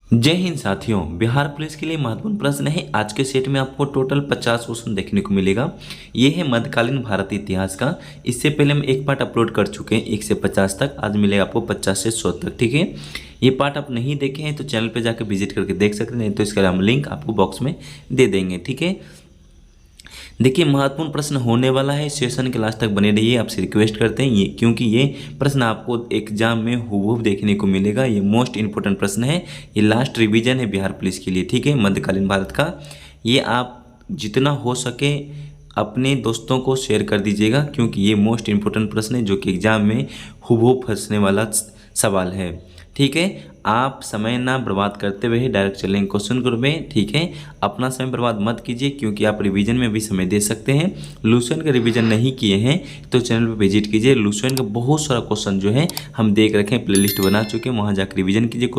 जय हिंद साथियों। बिहार पुलिस के लिए महत्वपूर्ण प्रश्न है। आज के सेट में आपको टोटल 50 क्वेश्चन देखने को मिलेगा। ये है मध्यकालीन भारतीय इतिहास का। इससे पहले हम एक पार्ट अपलोड कर चुके हैं 1 से 50 तक। आज मिलेगा आपको 50 से 100 तक। ठीक है, ये पार्ट आप नहीं देखे हैं तो चैनल पे जाकर विजिट करके देख सकते हैं, नहीं तो इसका हम लिंक आपको बॉक्स में दे देंगे। ठीक है, देखिए महत्वपूर्ण प्रश्न होने वाला है, सेशन के लास्ट तक बने रहिए, आपसे रिक्वेस्ट करते हैं ये, क्योंकि ये प्रश्न आपको एग्जाम में हूबहू देखने को मिलेगा। ये मोस्ट इंपॉर्टेंट प्रश्न है, ये लास्ट रिवीजन है बिहार पुलिस के लिए। ठीक है, मध्यकालीन भारत का। ये आप जितना हो सके अपने दोस्तों को शेयर कर दीजिएगा, क्योंकि ये मोस्ट इंपॉर्टेंट प्रश्न है जो कि एग्जाम में हूबहू फंसने वाला सवाल है। ठीक है, आप समय ना बर्बाद करते हुए डायरेक्ट चलेंगे क्वेश्चन ग्रुप में। ठीक है, अपना समय बर्बाद मत कीजिए, क्योंकि आप रिवीजन में भी समय दे सकते हैं। लुसेंट का रिवीजन नहीं किए हैं तो चैनल पर विजिट कीजिए। लुसेंट का बहुत सारा क्वेश्चन जो है हम देख रखे हैं, प्लेलिस्ट बना चुके हैं, वहाँ जाकर रिवीजन कीजिए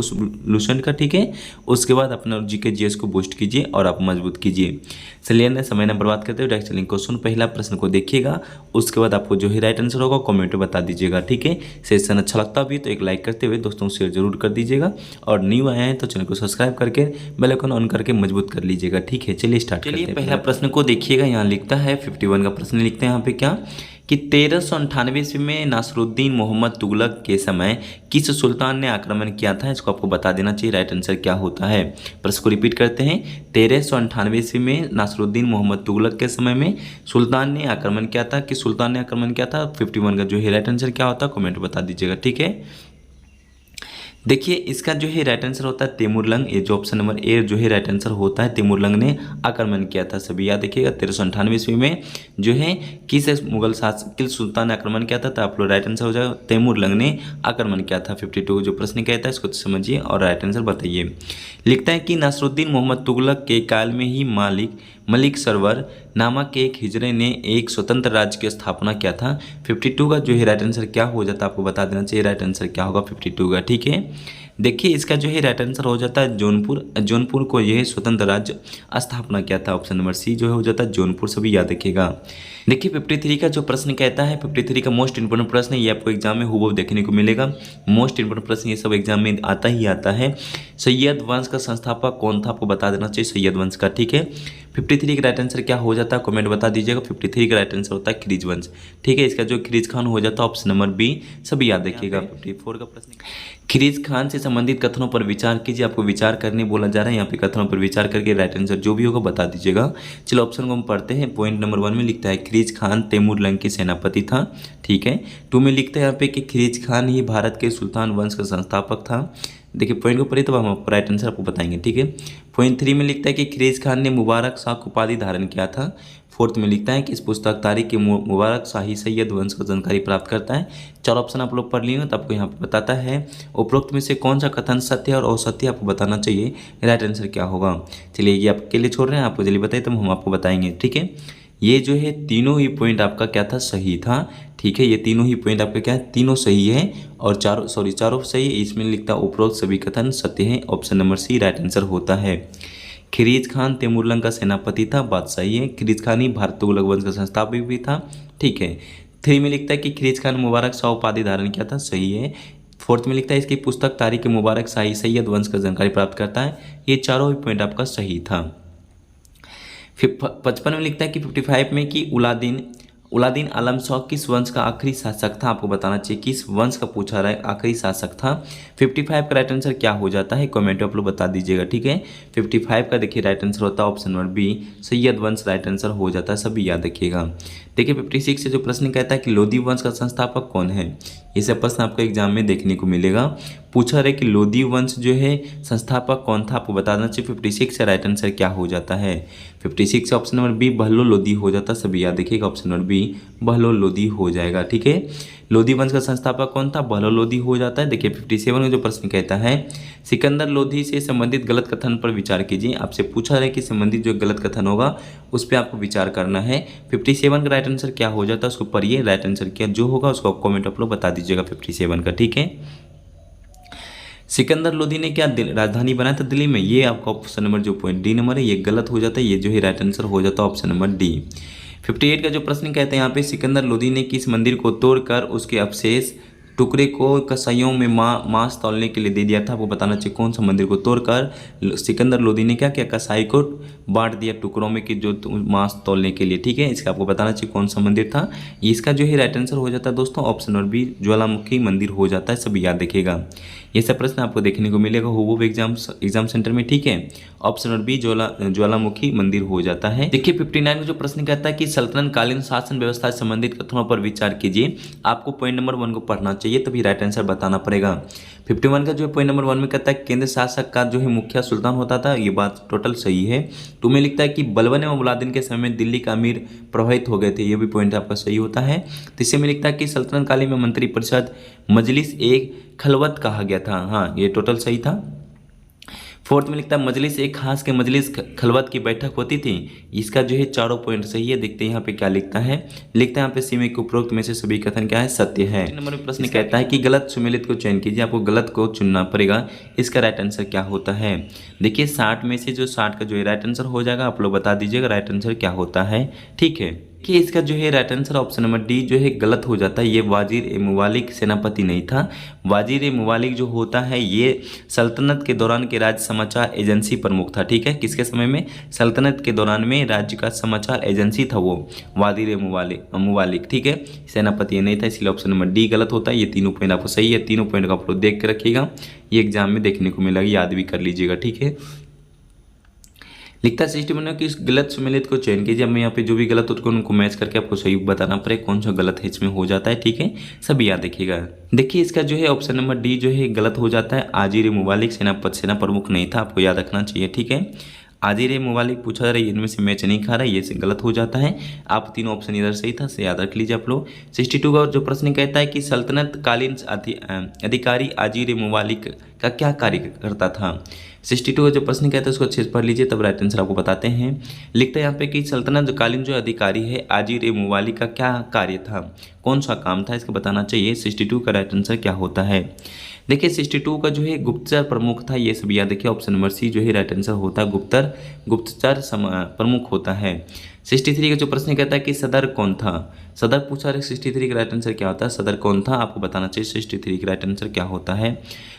लुसेंट का। ठीक है, उसके बाद अपना जीके जीएस को बूस्ट कीजिए और आप मजबूत कीजिए। चलिए ना, समय ना बर्बाद करते हुए डायरेक्ट चलेंगे क्वेश्चन। पहला प्रश्न को देखिएगा, उसके बाद आपको जो है राइट आंसर होगा कॉमेंट में बता दीजिएगा। ठीक है, सेशन अच्छा लगता भी तो एक लाइक करते हुए दोस्तों को शेयर जरूर कर दीजिएगा, और न्यू आए हैं तो चैनल को सब्सक्राइब करके बेल आइकन ऑन करके मजबूत कर लीजिएगा। ठीक है, चलिए स्टार्ट करते हैं। पहला प्रश्न को देखिएगा, यहाँ लिखता है 51 का प्रश्न लिखते हैं यहाँ पे क्या कि 1398 ईस्वी में नासरुद्दीन मोहम्मद तुगलक के समय किस सुल्तान ने आक्रमण किया था। इसको आपको बता देना चाहिए राइट आंसर क्या होता है। प्रश्न को रिपीट करते हैं, 1398 ईस्वी में नासरुद्दीन मोहम्मद तुगलक के समय में सुल्तान ने आक्रमण किया था। किस सुल्तान ने आक्रमण किया था। 51 का जो है राइट आंसर क्या होता है कमेंट बता दीजिएगा। ठीक है, देखिए इसका जो है राइट आंसर होता है तैमूरलंग। ये जो ऑप्शन नंबर ए जो है राइट आंसर होता है, तैमूरलंग ने आक्रमण किया था। सभी याद रखिएगा, 1398 ईस्वी में जो है किस मुगल शासक किस सुल्तान ने आक्रमण किया था, तो आप लोग राइट आंसर हो जाएगा तैमूरलंग ने आक्रमण किया था। 52 जो प्रश्न कहता है इसको समझिए और राइट आंसर बताइए। लिखता है कि नासरुद्दीन मोहम्मद तुगलक के काल में ही मलिक सरवर नामक एक हिजड़े ने एक स्वतंत्र राज्य की स्थापना किया था। 52 का जो है राइट आंसर क्या हो जाता है आपको बता देना चाहिए। राइट आंसर क्या होगा 52 का। ठीक है, देखिए इसका जो है राइट आंसर हो जाता है जौनपुर। जौनपुर को यह स्वतंत्र राज्य स्थापना किया था। ऑप्शन नंबर सी जो है हो जाता है जौनपुर। सभी याद रखिएगा। देखिए 53 का जो प्रश्न कहता है, 53 का मोस्ट इंपोर्टेंट प्रश्न है, ये आपको एग्जाम में हूबहू देखने को मिलेगा। मोस्ट इंपोर्टेंट प्रश्न ये सब एग्जाम में आता ही आता है। सैयद वंश का संस्थापक कौन था आपको बता देना चाहिए सैयद वंश का। ठीक है, 53 का राइट आंसर क्या हो जाता है कमेंट बता दीजिएगा। 53 का राइट आंसर होता है खिरिज वंश। ठीक है, इसका जो खिरिज खान हो जाता है ऑप्शन नंबर बी। सभी याद रखिएगा। 54 का प्रश्न, खिरिज खान से संबंधित कथनों पर विचार कीजिए। आपको विचार करने बोला जा रहा है, यहाँ पे कथनों पर विचार करके राइट आंसर जो भी होगा बता दीजिएगा। चलो ऑप्शन को हम पढ़ते हैं। पॉइंट नंबर 1 में लिखता है खिरिज खान तैमूरलंग के सेनापति था। ठीक है, 2 में लिखता है यहाँ पे कि खिरिज खान ही भारत के सुल्तान वंश का संस्थापक था। देखिए पॉइंट को पढ़िए तो हम आपको राइट आंसर आपको बताएंगे। ठीक है, पॉइंट 3 में लिखता है कि खिरिज खान ने मुबारक शाह उपाधि धारण किया था। 4th में लिखता है कि इस पुस्तक तारीख के मुबारक शाही सैयद वंश को जानकारी प्राप्त करता है। 4 ऑप्शन आप लोग पढ़ लिए तो आपको यहाँ पे बताता है उपरोक्त में से कौन सा कथन सत्य और असत्य आपको बताना चाहिए। राइट आंसर क्या होगा। चलिए ये आपके लिए छोड़ रहे हैं, आपको जल्दी बताइए तो हम आपको बताएंगे। ठीक है, ये जो है तीनों ही पॉइंट आपका क्या था सही था। ठीक है, ये तीनों ही पॉइंट आपका क्या है तीनों सही है, और चारों सही है। इसमें लिखता है उपरोक्त सभी कथन सत्य है। Option number C right answer होता है। खिरीज खान तैमूरलंग का सेनापति था, बात सही है। खिरीज खान ही भारत तुगलक वंश का संस्थापक भी था। ठीक है, 3 में लिखता है कि खिरीज खान मुबारक शाह उपाधि धारण किया था, सही है। 4th में लिखता है इसकी पुस्तक तारीख के मुबारक शाही सैयद वंश का जानकारी प्राप्त करता है। ये चारों ही पॉइंट आपका सही था। फिर 55 में लिखता है कि 55 में कि उलादीन आलम शाह किस वंश का आखिरी शासक था। आपको बताना चाहिए किस वंश का पूछा रहा है आखिरी शासक था। 55 का राइट आंसर क्या हो जाता है कमेंट आप लोग बता दीजिएगा। ठीक है, 55 का देखिए राइट आंसर होता है ऑप्शन नंबर बी सैयद वंश राइट आंसर हो जाता है। सभी याद रखिएगा। देखिए 56 से जो प्रश्न कहता है कि लोधी वंश का संस्थापक कौन है, ये सब प्रश्न आपको एग्जाम में देखने को मिलेगा। पूछा रहे कि लोधी वंश जो है संस्थापक कौन था, आपको बताना चाहिए 56 से राइट आंसर क्या हो जाता है। 56 से ऑप्शन नंबर बी बहलो लोधी हो जाता है। सभी याद देखिएगा, ऑप्शन नंबर बी बहलो लोधी हो जाएगा। ठीक है, लोधी वंश का संस्थापक कौन था, बहलो लोधी हो जाता है। देखिए 57 में जो प्रश्न कहता है सिकंदर लोधी से संबंधित गलत कथन पर विचार कीजिए। आपसे पूछा रहे कि संबंधित जो गलत कथन होगा उस पर आपको विचार करना है। 57 का राइट आंसर क्या हो जाता है उसको पढ़िए। राइट आंसर क्या जो होगा उसको कॉमेंट आप लोग बता दीजिएगा 57 का। ठीक है, सिकंदर लोधी ने क्या राजधानी बनाया था दिल्ली में, ये आपका ऑप्शन नंबर जो पॉइंट डी नंबर है ये गलत हो जाता है। ये जो है राइट आंसर हो जाता है ऑप्शन नंबर डी। 58 का जो प्रश्न कहते हैं यहाँ पे सिकंदर लोधी ने किस मंदिर को तोड़कर उसके अवशेष टुकड़े को कसाईयों में मांस तौलने के लिए दे दिया था, आपको बताना चाहिए कौन सा मंदिर को तोड़कर सिकंदर लोदी ने क्या किया, कसाई को बांट दिया टुकड़ों में कि जो मांस तौलने के लिए, ठीक है। इसका आपको बताना चाहिए कौन सा मंदिर था। इसका जो है राइट आंसर हो जाता है दोस्तों ऑप्शन नंबर बी, ज्वालामुखी मंदिर हो जाता है, सभी याद रखिएगा। ये सब प्रश्न आपको देखने को मिलेगा हूबहू एग्जाम सेंटर में, ठीक है। ऑप्शन नंबर बी ज्वालामुखी मंदिर हो जाता है। देखिए 59 में जो प्रश्न कहता है कि सल्तनत कालीन शासन व्यवस्था से संबंधित कथनों पर विचार कीजिए। आपको पॉइंट नंबर 1 को पढ़ना चाहिए, तभी राइट आंसर बताना पड़ेगा। 51 का जो है पॉइंट नंबर 1 में कहता है केंद्र शासक का जो है मुखिया सुल्तान होता था, ये बात टोटल सही है। 2 में लिखता है कि बलबन एवं मुलादिन के समय में दिल्ली का अमीर प्रभावित हो गए थे, ये भी पॉइंट आपका सही होता है। तीसरे में लिखता है कि सल्तनत कालीन में मंत्रिपरिषद मजलिस एक खलवत कहा गया था, हाँ ये टोटल सही था। 4th में लिखता है मजलिस एक खास के मजलिस खलवत की बैठक होती थी, इसका जो है चारों पॉइंट सही है। देखते हैं यहाँ पे क्या लिखता है, लिखता है यहाँ पे सी में उपरोक्त में से सभी कथन क्या है, सत्य है। नंबर में प्रश्न कहता है कि गलत सुमेलित को चयन कीजिए, आपको गलत को चुनना पड़ेगा, इसका राइट आंसर क्या होता है। देखिए 60 में से जो 60 का जो है राइट आंसर हो जाएगा, आप लोग बता दीजिएगा राइट आंसर क्या होता है, ठीक है। कि इसका जो है right answer option number D जो है गलत हो जाता है। ये वाजिर ए मुवालिक सेनापति नहीं था। वाजिर ए मुवालिक जो होता है ये सल्तनत के दौरान के राज्य समाचार एजेंसी प्रमुख था, ठीक है। किसके समय में, सल्तनत के दौरान में राज्य का समाचार एजेंसी था वो वाजिर ए मुवालिक, ठीक है, सेनापति नहीं था, इसलिए ऑप्शन नंबर डी गलत होता है। ये तीनों पॉइंट आपको सही है, तीनों पॉइंट को आप लोग देख के रखिएगा, ये एग्जाम में देखने को मिलेगा, याद भी कर लीजिएगा, ठीक है। लिखता है सिस्टम में कि इस गलत सुमेलित को चयन कीजिए। अब मैं यहाँ पे जो भी गलत होता है उनको मैच करके आपको सही बताना पड़े कौन सा गलत है इसमें हो जाता है, ठीक है, सभी याद देखिएगा। देखिए इसका जो है ऑप्शन नंबर डी जो है गलत हो जाता है। आजिर मुबालिक सेना प्रमुख नहीं था, आपको याद रखना चाहिए, ठीक है। आजिर मुबालिक पूछा जा रहा है, इनमें से मैच नहीं खा रहा है, ये से गलत हो जाता है। आप तीनों ऑप्शन इधर सही था, से याद रख लीजिए आप लोग। 62 का जो प्रश्न कहता है कि सल्तनत कालीन अधिकारी आजिर मुबालिक का क्या कार्य करता था। 62 का जो प्रश्न कहता है उसको अच्छे से पढ़ लीजिए, तब राइट आंसर आपको बताते हैं। लिखते हैं यहाँ पे कि सल्तनत कालीन जो अधिकारी है आजिर मुबालिक का क्या कार्य था, कौन सा काम था, इसका बताना चाहिए। 62 का राइट आंसर क्या होता है। देखिए 62 का जो है गुप्तचर प्रमुख था, ये सब याद देखिए, ऑप्शन नंबर सी जो है राइट आंसर होता है, गुप्तचर प्रमुख होता है। 63 का जो प्रश्न कहता है कि सदर कौन था, सदर पूछा रहे, 63 का राइट आंसर क्या होता है, सदर कौन था, आपको बताना चाहिए 63 का राइट आंसर क्या होता है।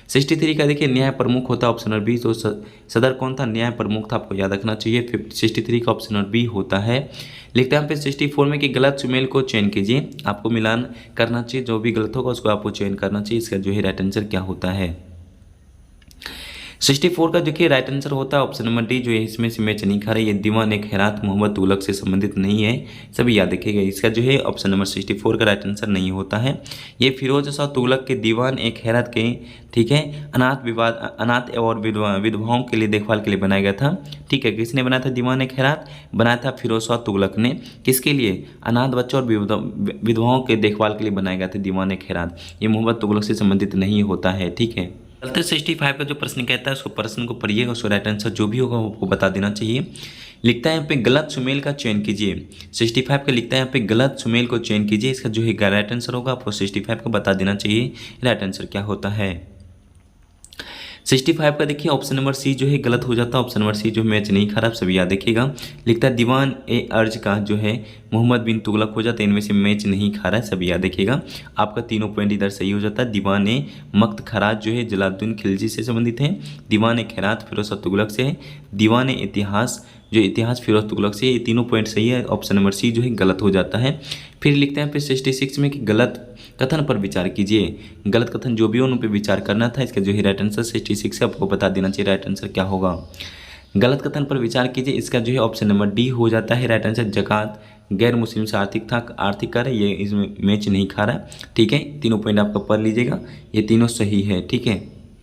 63 का देखिए न्याय प्रमुख होता है, ऑप्शन नंबर बी, तो सदर कौन था, न्याय प्रमुख था, आपको याद रखना चाहिए। 63 का ऑप्शन नंबर बी होता है। लिखते हैं यहाँ पे 64 में कि गलत सुमेल को चयन कीजिए, आपको मिलान करना चाहिए, जो भी गलत होगा उसको आपको चयन करना चाहिए, इसका जो है राइट आंसर क्या होता है। 64 का देखिए राइट आंसर होता है ऑप्शन नंबर डी, जो है इसमें से मैच नहीं खा रहा है, ये दीवान एक खैरात मोहम्मद तुगलक से संबंधित नहीं है, सभी याद रखिएगा। इसका जो है ऑप्शन नंबर 64 का राइट आंसर नहीं होता है। ये फिरोज शाह तुगलक के दीवान एक खैरात के, ठीक है, अनाथ और विधवाओं के लिए देखभाल के लिए बनाया गया था, ठीक है। किसने बनाया था दीवान एक खैरात, बनाया था फिरोज शाह तुगलक ने, किसके लिए, अनाथ बच्चों और विधवाओं के देखभाल के लिए बनाया गया था दीवान एक खैरात, ये मोहम्मद तुगलक से संबंधित नहीं होता है, ठीक है। चलते 65 का जो प्रश्न कहता है उसको प्रश्न को पढ़िएगा, उसको राइट आंसर जो भी होगा वो बता देना चाहिए। लिखता है यहाँ पे गलत सुमेल का चयन कीजिए। 65 का लिखता है यहाँ पे गलत सुमेल को चयन कीजिए, इसका जो है राइट आंसर होगा, आपको 65 का बता देना चाहिए राइट आंसर क्या होता है। 65 का देखिए ऑप्शन नंबर सी जो है गलत हो जाता है, ऑप्शन नंबर सी जो मैच नहीं खराब, सभी याद देखिएगा। लिखता है दीवान ए अर्ज का जो है मोहम्मद बिन तुगलक हो जाता है, इनमें से मैच नहीं खा रहा है, सभी याद देखिएगा। आपका तीनों पॉइंट इधर सही हो जाता है। दीवान ए मख्त खराज जो है जलालुद्दीन खिलजी से संबंधित है, दीवान ए खैरात फिरोज शाह तुगलक से है, दीवान ए इतिहास जो इतिहास फिरोज तुगलक से, ये तीनों पॉइंट सही है, ऑप्शन नंबर सी जो है गलत हो जाता है। फिर लिखते हैं फिर 66 में कि गलत कथन पर विचार कीजिए। गलत कथन जो भी हो उन पर विचार करना था, इसका जो है राइट आंसर 66 से आपको बता देना चाहिए राइट आंसर क्या होगा। गलत कथन पर विचार कीजिए, इसका जो है ऑप्शन नंबर डी हो जाता है राइट आंसर। जकात गैर मुस्लिम से आर्थिक कार्य, ये इसमें मैच नहीं खा रहा है, ठीक है। तीनों पॉइंट आपका पढ़ लीजिएगा, ये तीनों सही है, ठीक है।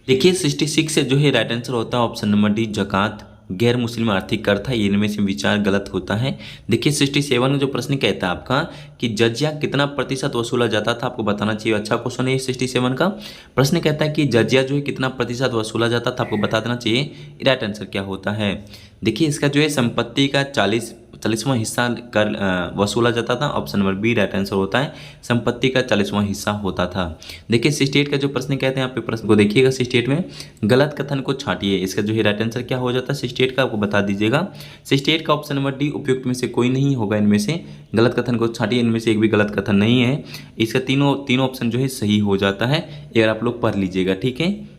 देखिए 66 से जो है राइट आंसर होता है ऑप्शन नंबर डी, जकात गैर मुस्लिम आर्थिक कर था, ये इनमें से विचार गलत होता है। देखिए 67 का जो प्रश्न कहता है आपका कि जजिया कितना प्रतिशत वसूला जाता था, आपको बताना चाहिए। अच्छा क्वेश्चन है 67 का। प्रश्न कहता है कि जजिया जो है कितना प्रतिशत वसूला जाता था, आपको बता देना चाहिए राइट आंसर क्या होता है। देखिए इसका जो है संपत्ति का 40वां हिस्सा कर वसूला जाता था, option number B right answer होता है, संपत्ति का 40वां हिस्सा होता था। देखिए 68 का जो प्रश्न कहते हैं, यहाँ पे प्रश्न को देखिएगा। 68 में गलत कथन को छांटिए, इसका जो है राइट आंसर क्या हो जाता है 68 का, आपको बता दीजिएगा। 68 का ऑप्शन नंबर डी उपयुक्त में से कोई नहीं होगा, इनमें से गलत कथन को छांटिए। इनमें से एक भी गलत कथन नहीं है। इसका तीनों ऑप्शन जो है सही हो जाता है, अगर आप लोग पढ़ लीजिएगा। ठीक है,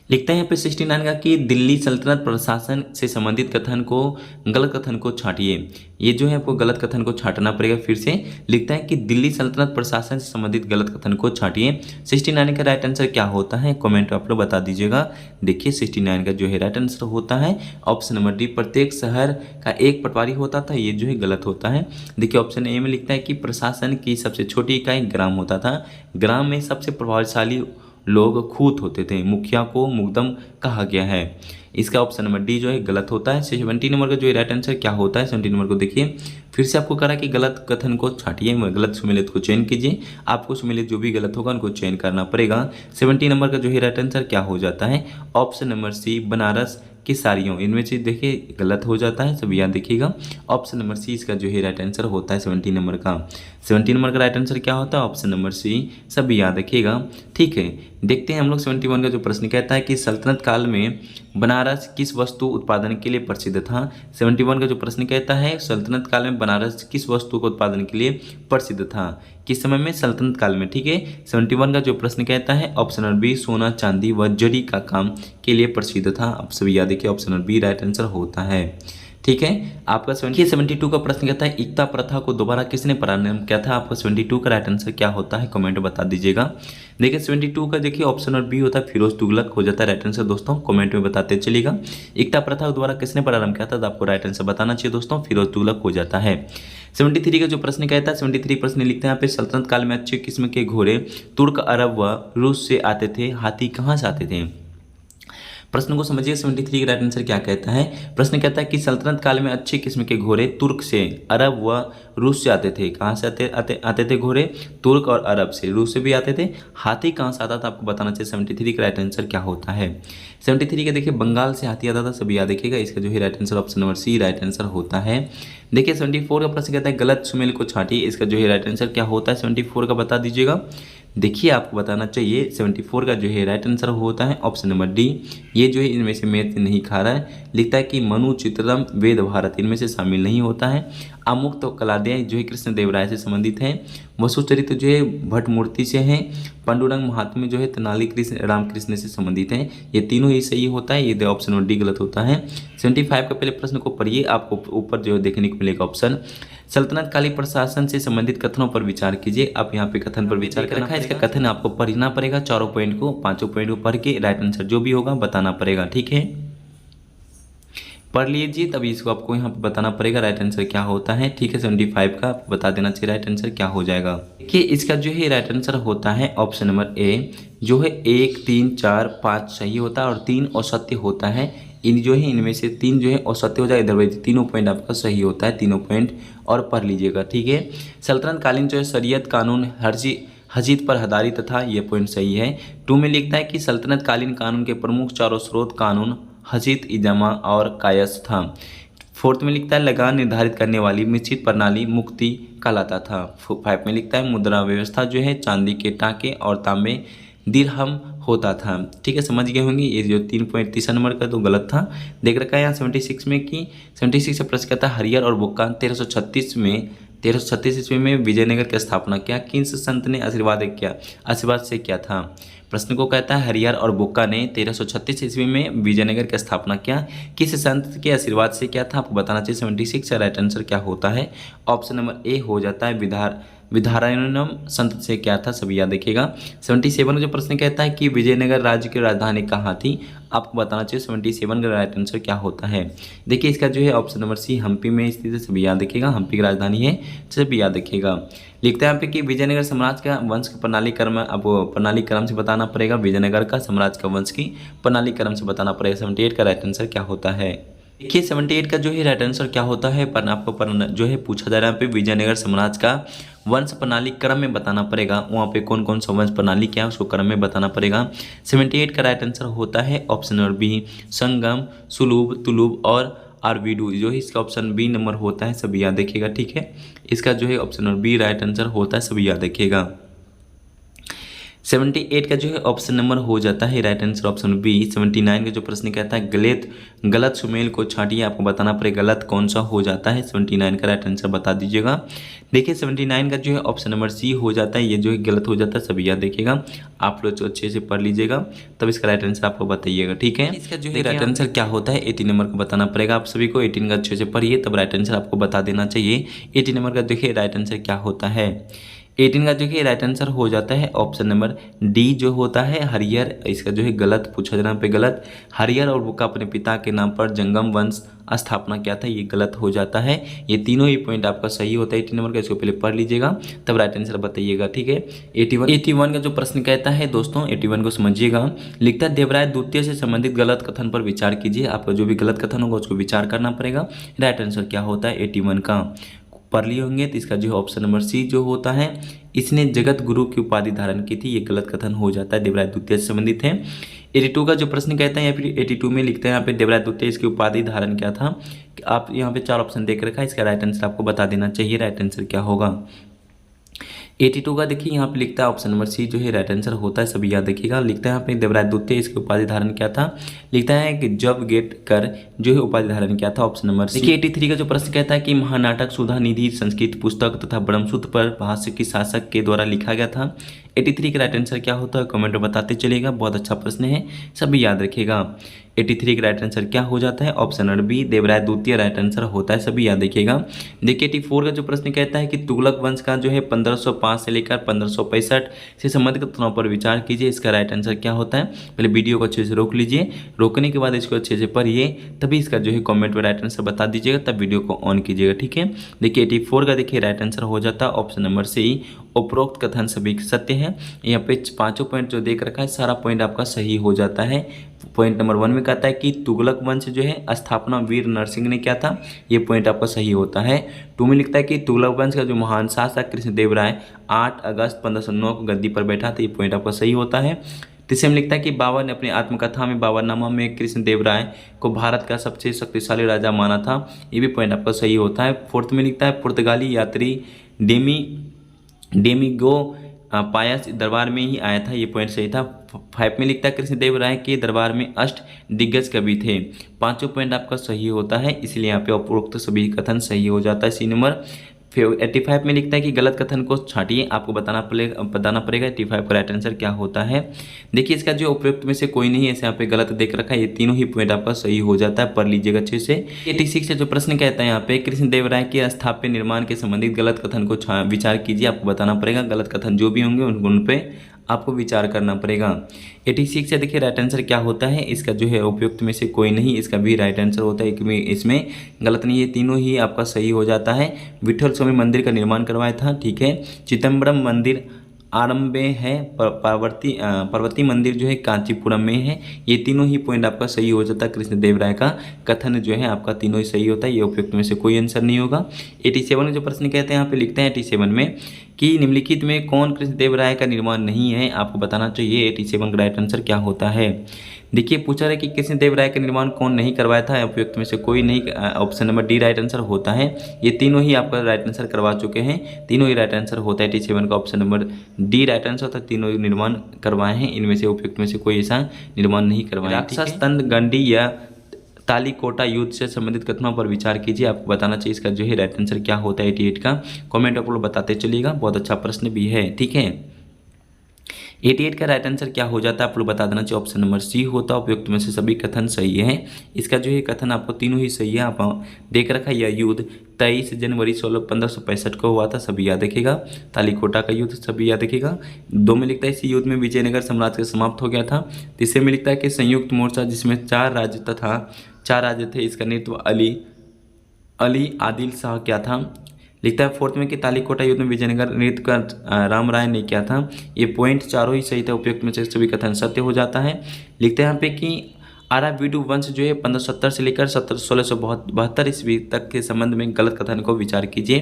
लिखते हैं यहाँ पे 69 का कि दिल्ली सल्तनत प्रशासन से संबंधित कथन को, गलत कथन को छांटिए। ये जो है आपको गलत कथन को छांटना पड़ेगा। फिर से लिखता है कि दिल्ली सल्तनत प्रशासन से संबंधित गलत कथन को छांटिए। 69 का राइट आंसर क्या होता है, कमेंट में आप लोग बता दीजिएगा। देखिए 69 का जो है राइट आंसर होता है ऑप्शन नंबर डी, प्रत्येक शहर का एक पटवारी होता था। ये जो है गलत होता है। देखिए ऑप्शन ए में लिखता है कि प्रशासन की सबसे छोटी इकाई ग्राम होता था। ग्राम में सबसे प्रभावशाली लोग खूत होते थे, मुखिया को मुकदम कहा गया है। इसका ऑप्शन नंबर डी जो है गलत होता है। 70 नंबर का जो है राइट आंसर क्या होता है, 70 नंबर को देखिए, फिर से आपको करा कि गलत कथन को छांटिए, गलत सुमेलित को चयन कीजिए। आपको सुमेलित जो भी गलत होगा उनको चयन करना पड़ेगा। 70 नंबर का जो है राइट आंसर क्या हो जाता है, ऑप्शन नंबर सी, बनारस की साड़ियों। इनमें से देखिए गलत हो जाता है, सब याद देखिएगा। ऑप्शन नंबर सी इसका जो है राइट आंसर होता है 70 नंबर का। 70 नंबर का राइट आंसर क्या होता है, ऑप्शन नंबर सी, सब याद रखिएगा। ठीक है, देखते हैं हम लोग 71 का जो प्रश्न कहता है कि सल्तनत काल में बनारस किस वस्तु उत्पादन के लिए प्रसिद्ध था। 71 का जो प्रश्न कहता है सल्तनत काल में बनारस किस वस्तु के उत्पादन के लिए प्रसिद्ध था, किस समय में, सल्तनत काल में। ठीक है, 71 का जो प्रश्न कहता है ऑप्शन नंबर बी, सोना चांदी व जरी का काम के लिए प्रसिद्ध था। आप सभी याद देखिए, option number B right answer होता है। ठीक है, आपका 72 का प्रश्न कहता है एकता प्रथा को दोबारा किसने प्रारंभ किया था। आपका 72 का राइट आंसर क्या होता है, कमेंट बता दीजिएगा। देखिए 72 का देखिए ऑप्शन और बी होता है फिरोज तुगलक हो जाता है राइट आंसर। दोस्तों कमेंट में बताते चलिएगा, एकता प्रथा को दोबारा किसने प्रारंभ किया था, तो आपको राइट आंसर बताना चाहिए दोस्तों, फिरोज तुगलक हो जाता है। 73 का जो प्रश्न कहता है 73 प्रश्न लिखते हैं यहाँ पे, सल्तनत काल में अच्छे किस्म के घोड़े तुर्क, अरब व रूस से आते थे, हाथी कहाँ से आते थे। प्रश्न को समझिए, 73 का राइट आंसर क्या कहता है। प्रश्न कहता है कि सल्तनत काल में अच्छे किस्म के घोड़े तुर्क से, अरब व रूस से आते थे। कहाँ से आते थे घोड़े, तुर्क और अरब से, रूस से भी आते थे। हाथी कहाँ से आता था, आपको बताना चाहिए। 73 का राइट आंसर क्या होता है। 73 का देखिए बंगाल से हाथी आता था, सभी याद देखिएगा। इसका जो है right answer option number C right answer होता है। देखिए 74 का प्रश्न कहता है गलत सुमेल को छांटिए। इसका जो है राइट आंसर क्या होता है, 74 का बता दीजिएगा। देखिए आपको बताना चाहिए 74 का जो है राइट आंसर होता है ऑप्शन नंबर डी। ये जो है इनमें से मैथ नहीं खा रहा है, लिखता है कि मनु, चित्रम, वेद भारत इनमें से शामिल नहीं होता है। अमुक्त और कलादय जो है कृष्ण देव राय से संबंधित है। वसुचरित्र जो है भट्ट मूर्ति से है। पांडुरंग महात्म्य जो है तेनाली कृष्ण रामकृष्ण से संबंधित है। ये तीनों ही सही होता है, ये ऑप्शन नंबर डी गलत होता है। 75 का पहले प्रश्न को पढ़िए, आपको ऊपर जो है देखने को मिलेगा ऑप्शन। सल्तनत काली प्रशासन से संबंधित कथनों पर विचार कीजिए। आप यहाँ पे कथन पर विचार कर रखा है, इसका कथन आपको पढ़ना पड़ेगा। चारों पॉइंट को, पांचों पॉइंट को पढ़ के राइट आंसर जो भी होगा बताना पड़ेगा। ठीक है, पढ़ लीजिए, तभी इसको आपको यहाँ पे बताना पड़ेगा राइट आंसर क्या होता है। ठीक है, 75 का आपको बता देना चाहिए राइट आंसर क्या हो जाएगा। देखिए इसका जो है राइट आंसर होता है ऑप्शन नंबर ए, जो है 1, 3, 4, 5 सही होता है और 3 असत्य होता है। इन जो है इनमें से 3 जो है असत्य हो जाए, अदरवाइज तीनों पॉइंट आपका सही होता है, तीनों पॉइंट और पढ़ लीजिएगा। ठीक है, सल्तनत कालीन जो है शरीयत कानून हजीत पर आधारित था, ये पॉइंट सही है। 2 में लिखता है कि सल्तनत कालीन कानून के प्रमुख चारों स्रोत कानून, हजीत, इजामा और कायस था। 4 में लिखता है लगान निर्धारित करने वाली निश्चित प्रणाली मुक्ति कहलाता था। 5 में लिखता है मुद्रा व्यवस्था जो है चांदी के टाके और तांबे दिरहम होता था। ठीक है, समझ गए होंगे। ये जो 3 पॉइंट तीसरा नंबर का तो गलत था, देख रखा है यहाँ 76 में कि 76 से प्रश्न कहता है हरियर और बुक्का 1336 ईस्वी में विजयनगर की स्थापना किया, किस संत ने आशीर्वाद से किया था। प्रश्न को कहता है हरियर और बुक्का ने 1336 ईस्वी में विजयनगर की स्थापना किया, किस संत के आशीर्वाद से किया था, आपको बताना चाहिए। 76 का राइट आंसर क्या होता है, ऑप्शन नंबर ए हो जाता है विधारायणम संत से क्या था, सभी याद देखिएगा। 77 का जो प्रश्न कहता है कि विजयनगर राज्य की राजधानी कहाँ थी, आपको बताना चाहिए 77 का राइट आंसर क्या होता है। देखिए इसका जो है ऑप्शन नंबर सी हम्पी में स्थित है, सभी याद देखिएगा। हम्पी की राजधानी है, सभी याद देखिएगा। लिखते हैं यहाँ पे कि विजयनगर साम्राज्य का वंश का प्रणाली क्रम, आपको प्रणाली क्रम से बताना पड़ेगा। विजयनगर का साम्राज्य का वंश की प्रणाली क्रम से बताना पड़ेगा। 78 का राइट आंसर क्या होता है। देखिए 78 का जो है राइट आंसर क्या होता है, पर आपको जो है पूछा जा रहा है यहाँ पे विजयनगर साम्राज्य का वंश प्रणाली क्रम में बताना पड़ेगा। वहाँ पे कौन कौन सा वंश प्रणाली क्या है उसको क्रम में बताना पड़ेगा। 78 का राइट आंसर होता है ऑप्शन नंबर बी, संगम, सुलूब, तुलुब और आरवीडू, जो है इसका ऑप्शन बी नंबर होता है, सभी याद देखिएगा। ठीक है, इसका जो है option number B right answer होता है, सभी याद देखिएगा। 78 का जो है ऑप्शन नंबर हो जाता है राइट आंसर ऑप्शन बी। 79 का जो प्रश्न कहता है गलत सुमेल को छांटिए, आपको बताना पड़ेगा गलत कौन सा हो जाता है। 79 का राइट आंसर बता दीजिएगा। देखिए 79 का जो है ऑप्शन नंबर सी हो जाता है, ये जो है गलत हो जाता है, सभी याद देखिएगा। आप लोग अच्छे से पढ़ लीजिएगा तब इसका राइट आंसर आपको बताइएगा, ठीक है। इसका जो है राइट आंसर क्या होता है 18 नंबर का बताना पड़ेगा आप सभी को। 18 का अच्छे से पढ़िए तब राइट आंसर आपको बता देना चाहिए। 18 नंबर का देखिए राइट आंसर क्या होता है। 18 का जो है राइट आंसर हो जाता है ऑप्शन नंबर डी जो होता है हरियर। इसका जो है गलत पूछा जाना पे गलत। हरियर और वो का अपने पिता के नाम पर जंगम वंश स्थापना किया था, ये गलत हो जाता है। ये तीनों ही पॉइंट आपका सही होता है 18 नंबर का, इसको पहले पढ़ लीजिएगा तब राइट आंसर बताइएगा, ठीक है। 81 का जो प्रश्न कहता है दोस्तों 81 को समझिएगा। लिखता है देवराय द्वितीय से संबंधित गलत कथन पर विचार कीजिए। आपका जो भी गलत कथन होगा उसको विचार करना पड़ेगा। राइट आंसर क्या होता है 81 का पढ़ लिए होंगे तो इसका जो है ऑप्शन नंबर सी जो होता है, इसने जगत गुरु की उपाधि धारण की थी, ये गलत कथन हो जाता है, देवराय द्वितीय से संबंधित है। 82 का जो प्रश्न कहता है या फिर 82 में लिखते हैं यहाँ पे देवराय द्वितीय इसकी उपाधि धारण क्या था। आप यहाँ पे 4 ऑप्शन देख रखा है, इसका राइट आंसर आपको बता देना चाहिए। राइट आंसर क्या होगा 82 का देखिए यहाँ पे लिखता है ऑप्शन नंबर सी जो है राइट आंसर होता है, सभी याद देखिएगा। लिखता है यहाँ पे देवराय द्वितीय इसकी उपाधि धारण क्या था, लिखता है कि जब गेट कर जो है उपाधि धारण क्या था, ऑप्शन नंबर सी। देखिए 83 का जो प्रश्न कहता है कि महानाटक सुधा निधि संस्कृत पुस्तक तथा ब्रह्मसूत्र पर भाष्य की शासक के द्वारा लिखा गया था। 83 का राइट आंसर क्या होता है कमेंट में बताते चलिएगा, बहुत अच्छा प्रश्न है, सभी याद रखिएगा। 83 का राइट आंसर क्या हो जाता है ऑप्शन नंबर बी देवराय द्वितीय राइट आंसर होता है, सभी याद देखिएगा। देखिए 84 का जो प्रश्न कहता है कि तुगलक वंश का जो है 1505 से लेकर 1565 से संबंधित कथनों पर विचार कीजिए। इसका राइट आंसर क्या होता है, पहले वीडियो को अच्छे से रोक लीजिए, रोकने के बाद इसको अच्छे से पढ़िए तभी इसका जो है कॉमेंट में राइट आंसर बता दीजिएगा, तब वीडियो को ऑन कीजिएगा, ठीक है। देखिए 84 का देखिए राइट आंसर हो जाता है ऑप्शन नंबर सी उपरोक्त कथन सभी सत्य है। यहाँ पे 5 पॉइंट जो देख रखा है सारा पॉइंट आपका सही हो जाता है। पॉइंट नंबर 1 में कहता है कि तुगलक वंश जो है स्थापना वीर नरसिंह ने किया था, ये पॉइंट आपका सही होता है। 2 में लिखता है कि तुगलक वंश का जो महान शासक कृष्णदेव राय 8 अगस्त 1509 को गद्दी पर बैठा था, ये पॉइंट आपका सही होता है। तीसरे में लिखता है कि बाबर ने अपनी आत्मकथा में बाबरनामा में कृष्णदेव राय को भारत का सबसे शक्तिशाली राजा माना था, ये भी पॉइंट आपका सही होता है। 4th में लिखता है पुर्तगाली यात्री डेमिगो पायस दरबार में ही आया था, ये पॉइंट सही था। 5 में लिखता है कृष्णदेव राय के दरबार में अष्ट दिग्गज कवि थे, 5 पॉइंट आपका सही होता है, इसलिए यहाँ पे उपरोक्त सभी कथन सही हो जाता है। सी नंबर 85 में लिखता है कि गलत कथन को छांटिए, आपको बताना पड़ेगा 85 का राइट आंसर क्या होता है। देखिए इसका जो उपयुक्त में से कोई नहीं है, ऐसे यहाँ पे गलत देख रखा है, ये तीनों ही पॉइंट आपका सही हो जाता है, पढ़ लीजिएगा अच्छे से। 86 से जो प्रश्न कहता है यहाँ पे कृष्णदेव राय के स्थापत्य निर्माण के संबंधित गलत कथन को विचार कीजिए, आपको बताना पड़ेगा। गलत कथन जो भी होंगे उन पे आपको विचार करना पड़ेगा। 86 से देखिए राइट आंसर क्या होता है, इसका जो है उपयुक्त में से कोई नहीं, इसका भी राइट आंसर होता है, क्योंकि इसमें गलत नहीं है, तीनों ही आपका सही हो जाता है। विठल स्वामी मंदिर का निर्माण करवाया था, ठीक है। चिदम्बरम मंदिर आरंभ में है, पार्वती मंदिर जो है कांचीपुरम में है, ये तीनों ही पॉइंट आपका सही हो जाता है। कृष्णदेव राय का कथन जो है आपका तीनों ही सही होता है, ये उपयुक्त में से कोई आंसर नहीं होगा। 87 का जो प्रश्न कहते हैं यहाँ पे लिखते हैं 87 में कि निम्नलिखित में कौन कृष्णदेव राय का निर्माण नहीं है, आपको बताना चाहिए 87 का राइट आंसर क्या होता है। देखिए पूछा रहा है कि कृष्णदेव राय का निर्माण कौन नहीं करवाया था, उपयुक्त में से कोई नहीं, option number D right answer होता है। ये तीनों ही आपका राइट आंसर करवा चुके हैं, तीनों ही राइट आंसर होता है। 87 का option number D right answer होता है, तीनों निर्माण करवाए हैं, इनमें से उपयुक्त में से कोई ऐसा निर्माण नहीं करवाया। राक्षस तंद गंडी या तालीकोटा युद्ध से संबंधित कथनों पर विचार कीजिए, आपको बताना चाहिए इसका जो है राइट आंसर क्या होता है। 88 का कमेंट आप लोग बताते चलिएगा, बहुत अच्छा प्रश्न भी है, ठीक है। 88 का राइट आंसर क्या हो जाता है, आप लोग बता देना चाहिए, ऑप्शन नंबर सी होता है। उपयुक्त में से सभी कथन सही है, इसका जो है कथन आपको तीनों ही सही है। आप देख रखा है यह युद्ध 23 जनवरी 1565 को हुआ था, सभी याद रखिएगा। तालीकोटा का युद्ध सभी याद रखिएगा। 2 में लिखता है इसी युद्ध में विजयनगर साम्राज्य समाप्त हो गया था। तीसरे में लिखता है कि संयुक्त मोर्चा जिसमें 4 राज्य थे, इसका नेतृत्व अली आदिल शाह क्या था। लिखता है 4th में कि तालीकोटा युद्ध में विजयनगर नृत्य का राम राय ने किया था, ये पॉइंट चारों ही सही था, उपयुक्त में से सभी कथन सत्य हो जाता है। लिखते हैं यहाँ पे कि आराविडु वंश जो है 1570 से लेकर 1672 ईस्वी तक के संबंध में गलत कथन को विचार कीजिए।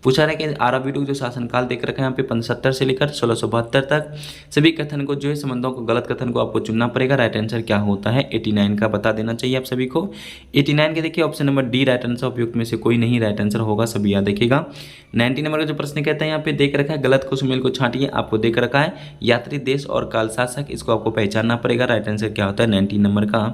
पूछा रहा है कि आराविडु जो शासनकाल देख रखा है यहाँ पे 1570 से लेकर 1672 तक सभी कथन को जो है संबंधों को गलत कथन को आपको चुनना पड़ेगा। राइट आंसर क्या होता है 89 का बता देना चाहिए आप सभी को। 89 के देखिए option number D right answer, उपयुक्त में से कोई नहीं राइट आंसर होगा, सभी याद देखिएगा। 90 नंबर का जो प्रश्न कहता है यहाँ पे देख रखा है गलत को सुमेल को छांटिए, आपको देख रखा है यात्री, देश और काल शासक, इसको आपको पहचानना पड़ेगा। राइट आंसर क्या होता है 90 नंबर का।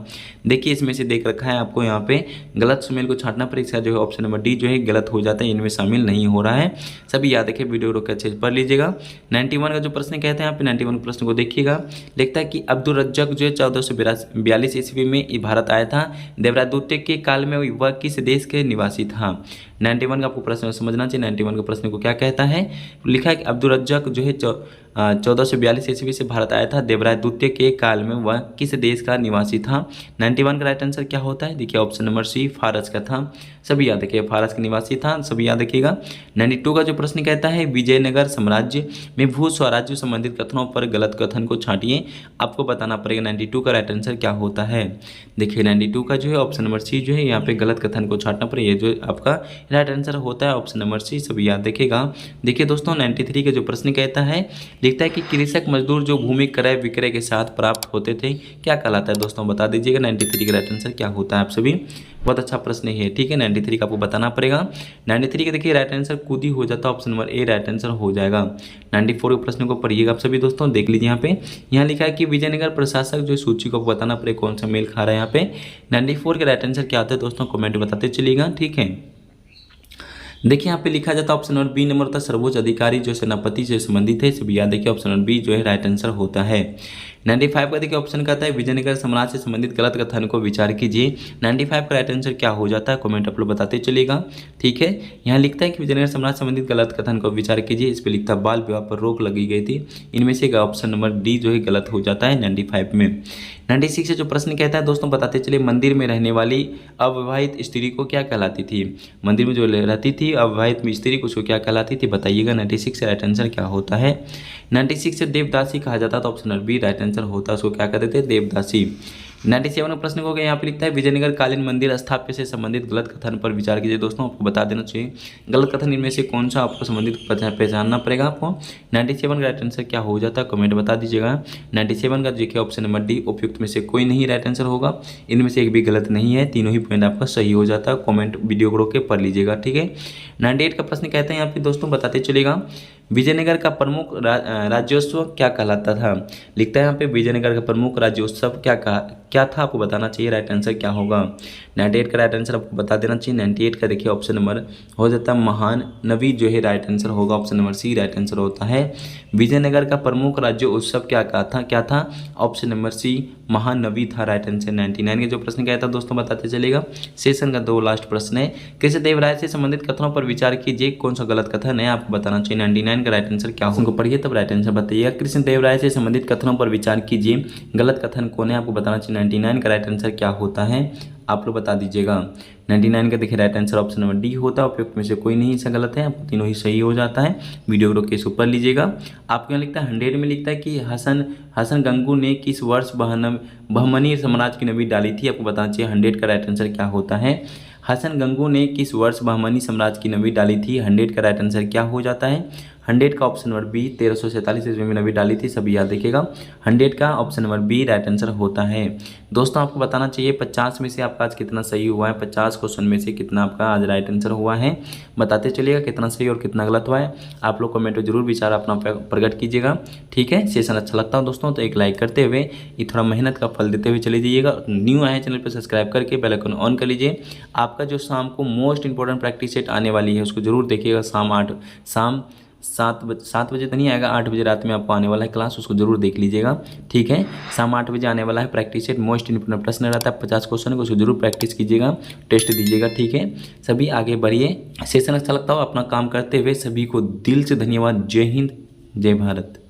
देखिए इसमें से देख रखा है आपको यहाँ पे गलत सुमेल को छांटना पड़ेगा, इसका जो है ऑप्शन नंबर डी जो है गलत हो जाता है, इनमें शामिल नहीं हो रहा है, सभी याद रखिए। वीडियो रोक अच्छे से पढ़ लीजिएगा। 91 का जो प्रश्न कहते हैं यहाँ पे 91 प्रश्न को देखिएगा, लिखता है कि अब्दुल रज्जक जो है 1442 ईस्वी में भारत आया था, देवराज द्वितीय के काल में वह किस देश के निवासी था। 91 का आपको प्रश्न समझना चाहिए। 91 के प्रश्न को क्या कहता है, लिखा है कि अब्दुल रज्जक जो है 1442 ईस्वी से भारत आया था, देवराज द्वितीय के काल में वह किस देश का निवासी था। 91 का राइट आंसर क्या होता है, देखिए ऑप्शन नंबर सी फारस का था, सभी याद रखिए फारस का निवासी था, सभी याद रखिएगा। 92 का जो प्रश्न कहता है विजयनगर साम्राज्य में भू स्वराज्य संबंधित कथनों पर गलत कथन को छांटिए, आपको बताना पड़ेगा 92 का राइट आंसर क्या होता है। देखिए 92 का जो है ऑप्शन नंबर सी जो है यहाँ पे गलत कथन को छांटना पड़ेगा, ये जो आपका राइट आंसर होता है ऑप्शन नंबर सी, सभी याद रखिएगा। देखिए दोस्तों 93 का जो प्रश्न कहता है, लिखता है कि कृषक मजदूर जो भूमि क्रय विक्रय के साथ प्राप्त होते थे क्या कहलाता है, दोस्तों बता दीजिएगा 93 का राइट आंसर क्या होता है आप सभी। बहुत अच्छा प्रश्न है, ठीक है 93 का आपको बताना पड़ेगा। 93 का देखिए राइट आंसर खुद ही हो जाता है, option number A right answer हो जाएगा। 94 के प्रश्न को पढ़िएगा आप सभी दोस्तों, देख लीजिए यहाँ लिखा है कि विजयनगर प्रशासक जो सूची को बताना पड़ेगा कौन सा मेल खा रहा है यहाँ पे। 94 का राइट आंसर क्या आता है दोस्तों, कमेंट बताते चलिएगा, ठीक है। देखिए यहाँ पे लिखा जाता है ऑप्शन नंबर बी नंबर होता है सर्वोच्च अधिकारी जो सेनापति से संबंधित है, सभी याद देखिए ऑप्शन नंबर बी जो है राइट आंसर होता है। 95 का देखिए ऑप्शन कहता है विजयनगर साम्राज्य से संबंधित गलत कथन को विचार कीजिए। 95 का राइट आंसर क्या हो जाता है, कमेंट आप लोग बताते चलिएगा, ठीक है। यहाँ लिखता है कि विजयनगर साम्राज्य से संबंधित गलत कथन को विचार कीजिए, इस पर लिखता है बाल विवाह पर रोक लगी गई थी, इनमें से ऑप्शन नंबर डी जो है गलत हो जाता है 95 में। 96 से जो प्रश्न कहता है दोस्तों बताते चलिए, मंदिर में रहने वाली अविवाहित स्त्री को क्या कहलाती थी, मंदिर में जो रहती थी अविवाहित स्त्री को उसको क्या कहलाती थी बताइएगा। 96 से राइट आंसर क्या होता है। 96 से देवदासी कहा जाता था, option number B right answer होता है, उसको क्या कहते थे देवदासी। 97 प्रश्न को यहाँ पे लिखता है विजयनगर कालीन मंदिर स्थाप्य से संबंधित गलत कथन पर विचार कीजिए, दोस्तों आपको बता देना चाहिए गलत कथन इनमें से कौन सा आपको संबंधित पहचानना पड़ेगा आपको। 97 का राइट आंसर क्या हो जाता है, कमेंट बता दीजिएगा। 97 का देखिए ऑप्शन नंबर डी उपयुक्त में से कोई नहीं राइट आंसर होगा, इनमें से एक भी गलत नहीं है, तीनों ही पॉइंट आपका सही हो जाता है, कॉमेंट वीडियो को रोक के पढ़ लीजिएगा, ठीक है। 98 का प्रश्न कहते हैं यहाँ पे दोस्तों बताते चलेगा, विजयनगर का प्रमुख राज्योत्सव क्या कहलाता था, लिखता है यहाँ पे विजयनगर का प्रमुख राज्योत्सव क्या था, आपको बताना चाहिए राइट आंसर क्या होगा। 98 का राइट आंसर आपको बता देना चाहिए। 98 का देखिए ऑप्शन नंबर हो जाता है महानवी जो है राइट आंसर होगा, option number C right answer होता है। विजयनगर का प्रमुख राज्य उत्सव क्या था, ऑप्शन नंबर सी महानवी था राइट आंसर। 99 के जो प्रश्न क्या था दोस्तों बताते चलेगा, सेशन का 2 लास्ट प्रश्न है, कृष्णदेवराय से संबंधित कथनों पर विचार कीजिए, कौन सा गलत कथन है आपको बताना चाहिए। 99 का राइट आंसर क्या होगा, पढ़िए तब राइट आंसर बताइएगा। कृष्णदेवराय से संबंधित कथनों पर विचार कीजिए, गलत कथन कौन है आपको बताना चाहिए। 99 का राइट आंसर क्या होता है आप लोग बता दीजिएगा। 99 का देखिए right answer option number D होता है, उपयुक्त में से कोई नहीं इसका गलत है, आपको तीनों ही सही हो जाता है। वीडियो को रोक के ऊपर लीजिएगा। आपको यहाँ लिखता है 100 में लिखता है कि हसन गंगू ने किस वर्ष बहमनी साम्राज्य की नबी डाली थी, आपको बताना चाहिए 100 का राइट आंसर क्या होता है। हसन गंगू ने किस वर्ष बहमनी साम्राज्य की नबी डाली थी, 100 का राइट आंसर क्या हो जाता है। 100 का ऑप्शन नंबर बी 1347 ईस्वी में नबी डाली थी, सभी याद रखिएगा। 100 का option number B right answer होता है। दोस्तों आपको बताना चाहिए 50 में से आपका आज कितना सही हुआ है, 50 क्वेश्चन में से कितना आपका आज राइट आंसर हुआ है, बताते चलिएगा कितना सही और कितना गलत हुआ है। आप लोग कमेंट में जरूर विचार अपना प्रकट कीजिएगा, ठीक है। सेशन अच्छा लगता है दोस्तों तो एक लाइक करते हुए ये थोड़ा मेहनत का फल देते हुए चले जाइएगा। न्यू आए चैनल पर सब्सक्राइब करके बेल आइकन ऑन कर लीजिए। आपका जो शाम को मोस्ट इंपॉर्टेंट प्रैक्टिस सेट आने वाली है उसको जरूर देखिएगा। शाम 7 बजे तो नहीं आएगा, 8 बजे रात में आपको आने वाला है क्लास, उसको जरूर देख लीजिएगा, ठीक है। शाम 8 बजे आने वाला है प्रैक्टिस सेट, मोस्ट इंपोर्टेंट प्रश्न रहता है 50 क्वेश्चन को, उसको जरूर प्रैक्टिस कीजिएगा, टेस्ट दीजिएगा, ठीक है। सभी आगे बढ़िए। सेशन अच्छा लगता हो अपना काम करते हुए सभी को दिल से धन्यवाद। जय हिंद, जय भारत।